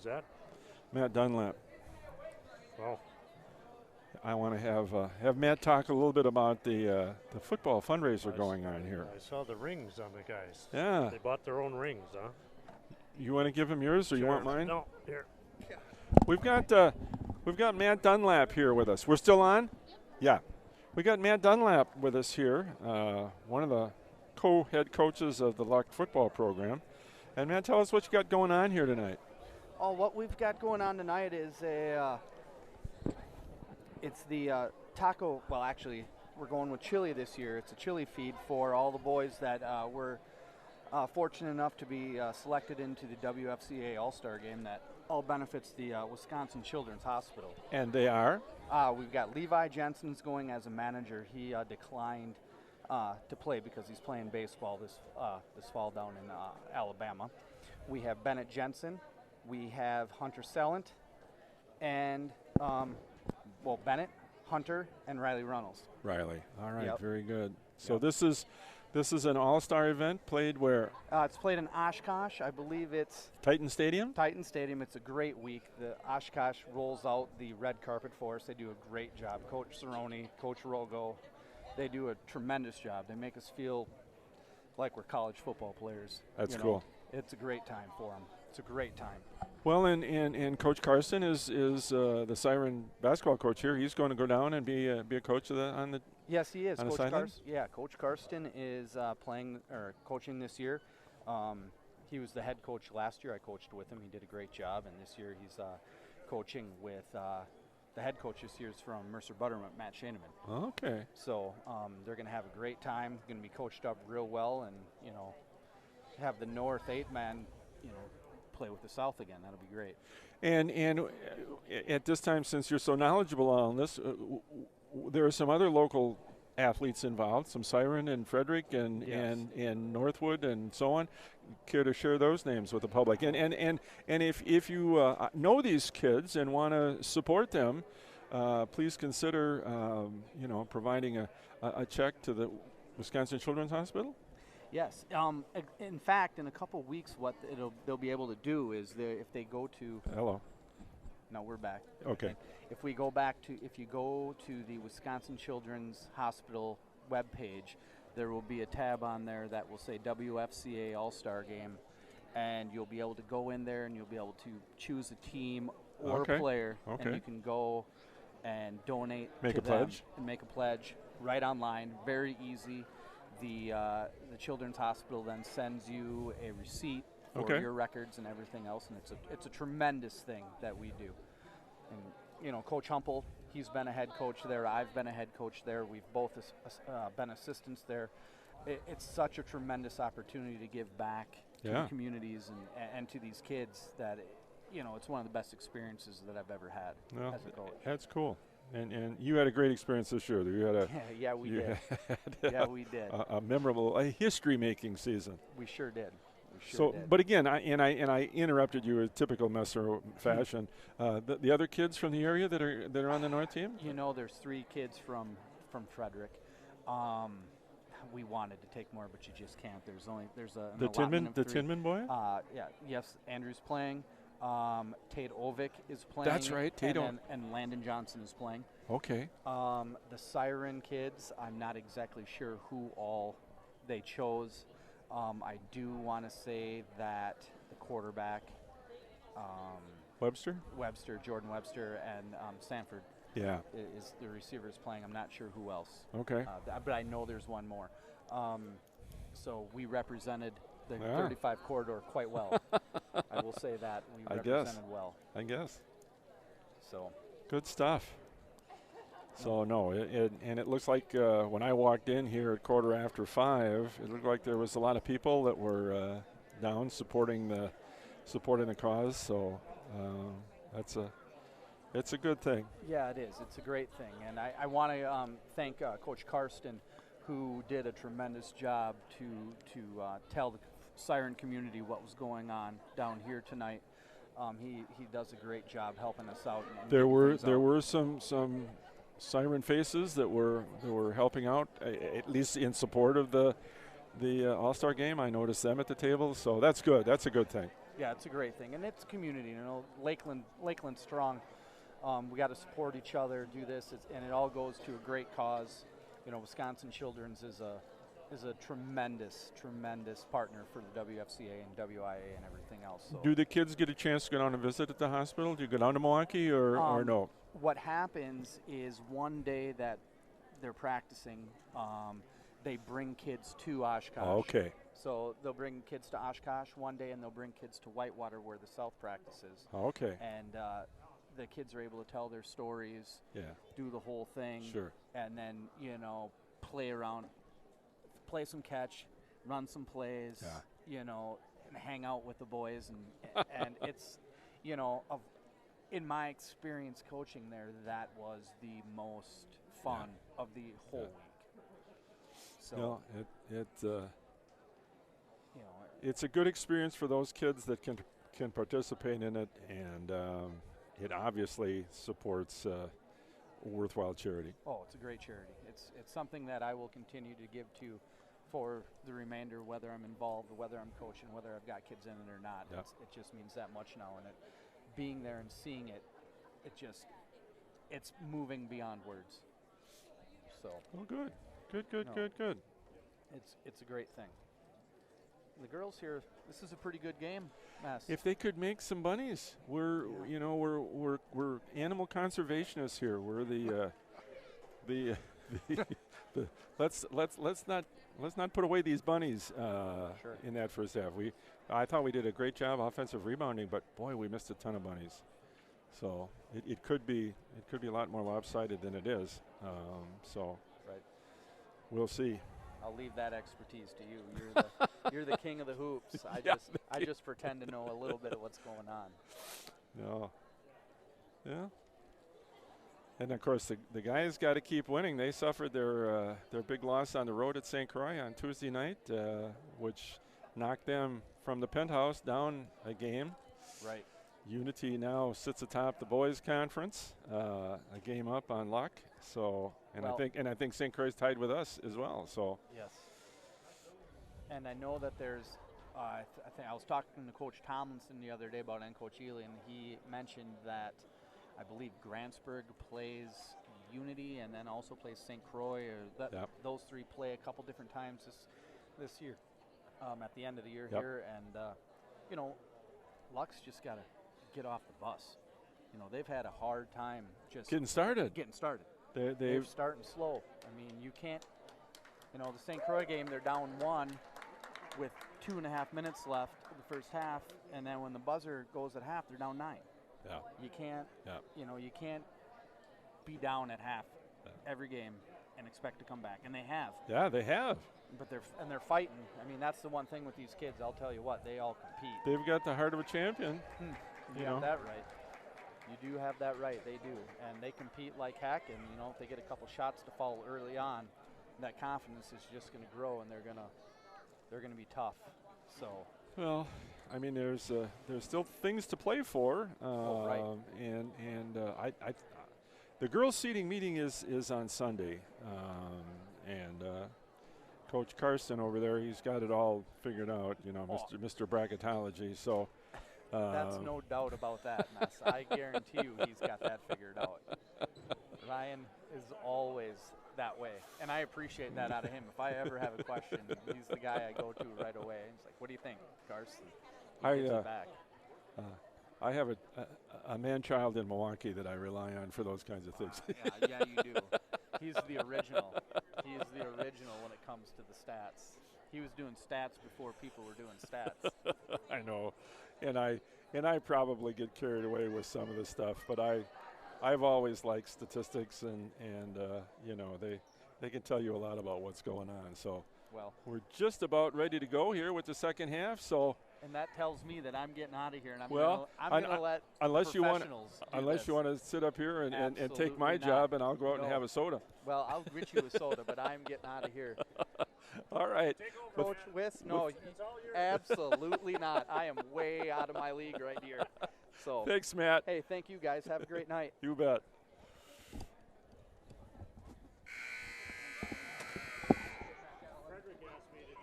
Who's that? Matt Dunlap. Oh. I want to have Matt talk a little bit about the football fundraiser going on here. I saw the rings on the guys. Yeah. They bought their own rings, huh? You want to give him yours, or Sure. you want mine? No, here. We've got Matt Dunlap here with us. We're still on? Yeah. We got Matt Dunlap with us here, one of the co-head coaches of the Luck football program. And Matt, tell us what you got going on here tonight. Oh, what we've got going on tonight is it's the taco. Well, actually, we're going with chili this year. It's a chili feed for all the boys that were fortunate enough to be selected into the WFCA All-Star game that all benefits the Wisconsin Children's Hospital. And they are? We've got Levi Jensen's going as a manager. He declined to play because he's playing baseball this fall down in Alabama. We have Bennett Jensen. We have Hunter Sellant, and Bennett, Hunter, and Riley Runnels. Riley. All right, Yep. very good. So Yep. this is an all-star event played where? It's played in Oshkosh. I believe it's Titan Stadium? Titan Stadium. It's a great week. The Oshkosh rolls out the red carpet for us. They do a great job. Coach Cerrone, Coach Rogo, they do a tremendous job. They make us feel like we're college football players. That's cool. It's a great time for them. It's a great time. Well, and Coach Carson is the Siren basketball coach here. He's going to go down and be a coach on the. Yes, he is. On the Coach sideline? Coach Karsten is coaching this year. He was the head coach last year. I coached with him. He did a great job, and this year he's coaching with the head coach this year is from Mercer Buttermilk, Matt Shaneman. Okay. So they're going to have a great time. Going to be coached up real well, and have the North 8-man, play with the South again. That'll be great. And at this time, since you're so knowledgeable on this, there are some other local athletes involved, some Siren and Frederick and Yes. and Northwood and so on. Care to share those names with the public? And if you know these kids and want to support them, please consider providing a check to the Wisconsin Children's Hospital. Yes. In fact, in a couple weeks, what they'll be able to do is if they go to. Hello. No, we're back. Okay. If you go to the Wisconsin Children's Hospital webpage, there will be a tab on there that will say WFCA All-Star Game, and you'll be able to go in there and you'll be able to choose a team or Okay. a player, Okay. and you can go and donate Make to a them pledge? and make a pledge right online. Very easy. The Children's Hospital then sends you a receipt for Okay. your records and everything else, and it's a tremendous thing that we do. And Coach Humpel, he's been a head coach there. I've been a head coach there. We've both been assistants there. It's such a tremendous opportunity to give back to the communities and to these kids that it's one of the best experiences that I've ever had as a coach. That's cool. And you had a great experience this year. You had We did. had We did. a memorable, history-making season. We sure did. So, but again, I interrupted you in typical Messer fashion. The other kids from the area that are on the North team. There's 3 kids from Frederick. We wanted to take more, but you just can't. There's The Tinman boy. Yes, Andrew's playing. Tate Ovick is playing. That's right, Tate and Landon Johnson is playing. Okay. The Siren kids, I'm not exactly sure who all they chose. I do want to say that the quarterback, Jordan Webster, and Sanford, is the receivers playing. I'm not sure who else. Okay. But I know there's one more. So we represented the 35 corridor quite well. I will say that we represented well. I guess. So. Good stuff. So no, it looks like when I walked in here at 5:15, it looked like there was a lot of people that were down supporting the cause. So it's a good thing. Yeah, it is. It's a great thing, and I want to thank Coach Karsten, who did a tremendous job to tell the Siren community what was going on down here tonight. He does a great job helping us out. There were some Siren faces that were helping out, at least in support of the All-Star game. I noticed them at the table, so that's good. That's a good thing. Yeah, it's a great thing, and it's community. You know, Lakeland's strong. We got to support each other, do this, and it all goes to a great cause. You know, Wisconsin Children's is a tremendous partner for the WFCA and WIA and everything else. So. Do the kids get a chance to go down and visit at the hospital? Do you go down to Milwaukee or no? What happens is one day that they're practicing, they bring kids to Oshkosh. Oh, okay. So they'll bring kids to Oshkosh one day, and they'll bring kids to Whitewater where the South practice is. Oh, okay. And the kids are able to tell their stories, do the whole thing, sure, and then, you know, play around, play some catch, run some plays, you know, and hang out with the boys. And it's, you know, in my experience coaching there, that was the most fun of the whole week. So, no, you know, it's a good experience for those kids that can participate in it, and it obviously supports a worthwhile charity. Oh, it's a great charity. It's something that I will continue to give to for the remainder, whether I'm involved, whether I'm coaching, whether I've got kids in it or not. Yep. It just means that much now, and being there and seeing it, it's moving beyond words. So. Oh, good. It's a great thing. The girls here, this is a pretty good game, Mass. If they could make some bunnies, we're animal conservationists here. We're let's not put away these bunnies Sure. in that first half. I thought we did a great job offensive rebounding, but boy, we missed a ton of bunnies. So it could be a lot more lopsided than it is. So right. We'll see. I'll leave that expertise to you. You're the king of the hoops. I just pretend to know a little bit of what's going on. No. Yeah. And of course the guys got to keep winning. They suffered their big loss on the road at St. Croix on Tuesday night, which knocked them from the penthouse down a game. Right. Unity now sits atop the boys' conference, a game up on luck. So, I think St. Croix's tied with us as well. So. Yes. And I know that there's, I think I was talking to Coach Tomlinson the other day about Coach Ely, and he mentioned that I believe Grantsburg plays Unity and then also plays St. Croix, or those three play a couple different times this year, at the end of the year here, and you know, Luck's just got to get off the bus. You know, they've had a hard time just getting started. They're starting slow. I mean, you can't, you know, the St. Croix game, they're down 1 with 2.5 minutes left in the first half, and then when the buzzer goes at half, they're down 9. Yeah. You can't, you know, you can't be down at half every game and expect to come back, and they have. Yeah, they have. But they're fighting. I mean, that's the one thing with these kids. I'll tell you what, they all compete. They've got the heart of a champion. You have that right. You do have that right. They do, and they compete like heck. And you know, if they get a couple shots to fall early on, that confidence is just going to grow, and they're gonna be tough. So. Well, I mean, there's still things to play for. Right. And the girls' seating meeting is on Sunday, and Coach Carson over there, he's got it all figured out. You know, Mr. Bracketology. So. That's no doubt about that, Mess. I guarantee you he's got that figured out. Ryan is always that way, and I appreciate that out of him. If I ever have a question, he's the guy I go to right away. He's like, "What do you think, Carson?" He gives it back. I have a man-child in Milwaukee that I rely on for those kinds of things. Yeah, you do. He's the original. He's the original when it comes to the stats. He was doing stats before people were doing stats. I know, and I probably get carried away with some of the stuff, but I've always liked statistics, and you know, they can tell you a lot about what's going on. So we're just about ready to go here with the second half. So. And that tells me that I'm getting out of here, and I'm going to let unless you want to sit up here and take my job, and I'll go out and have a soda. Well, I'll get you a soda, but I'm getting out of here. All right. Coach Wiss, no, absolutely not. I am way out of my league right here. So thanks, Matt. Hey, thank you guys. Have a great night. You bet.